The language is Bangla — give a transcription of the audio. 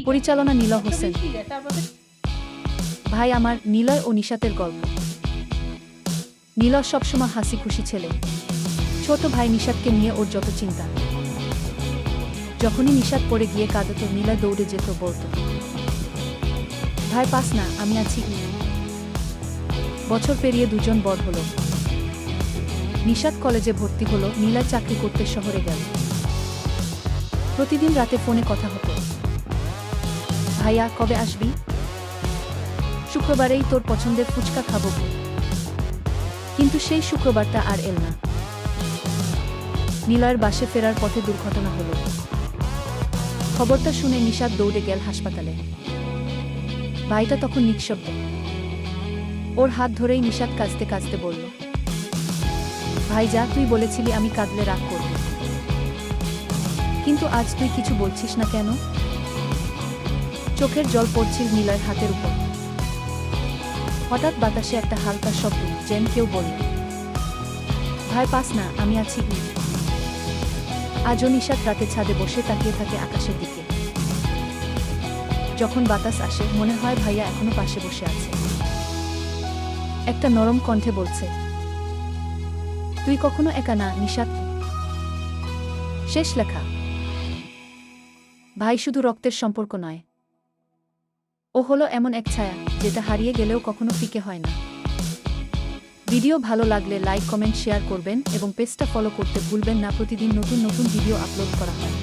পরিচালনা নীলা হোসেন। ভাই আমার, নিলয় ও নিশাতের গল্প। নীলয় সবসময় হাসি খুশি ছেলে। ছোট ভাই নিশাতকে নিয়ে ওর যত চিন্তা। যখনই নিশাত পড়ে গিয়ে কাঁদত, নীলয় দৌড়ে যেত, বলত, ভাই পাস না, আমি আছি। বছর পেরিয়ে দুজন বড় হলো। নিশাত কলেজে ভর্তি হলো, নীলয় চাকরি করতে শহরে গেল। প্রতিদিন রাতে ফোনে কথা হতো, ভাইয়া কবে আসবি? শুক্রবারেই তোর পছন্দের ফুচকা খাবো। কিন্তু সেই শুক্রবারটা আর এল না। নীলয়ের বাসে ফেরার পথে দুর্ঘটনা হলো। খবরটা শুনে নিশাত দৌড়ে গেল হাসপাতালে। ভাইটা তখন নিঃশব্দ। ওর হাত ধরেই নিশাত কাঁদতে কাঁদতে বলল, ভাই যা, তুই বলেছিলি আমি কাঁদলে রাগ করব, কিন্তু আজ তুই কিছু বলছিস না কেন? চোখের জল পড়ছিল নীলয়ের হাতের উপর। হঠাৎ বাতাসে একটা হালকা শব্দ, যেন কেউ বলল, ভাই পাস না, আমি আছি। আজও নিশাত রাতে ছাদে বসে তাকিয়ে থাকে আকাশের দিকে। যখন বাতাস আসে মনে হয় ভাইয়া এখনো পাশে বসে আছে। একটা নরম কণ্ঠে বলছে, তুই কখনো একা না নিশাত। শেষ লেখা। ভাই শুধু রক্তের সম্পর্ক নয়, ও হলো এমন এক ছায়া যেটা হারিয়ে গেলেও কখনো ফিকে হয় না। ভিডিও ভালো লাগলে লাইক, কমেন্ট, শেয়ার করবেন এবং পেজটা ফলো করতে ভুলবেন না। প্রতিদিন নতুন নতুন ভিডিও আপলোড করা হয়।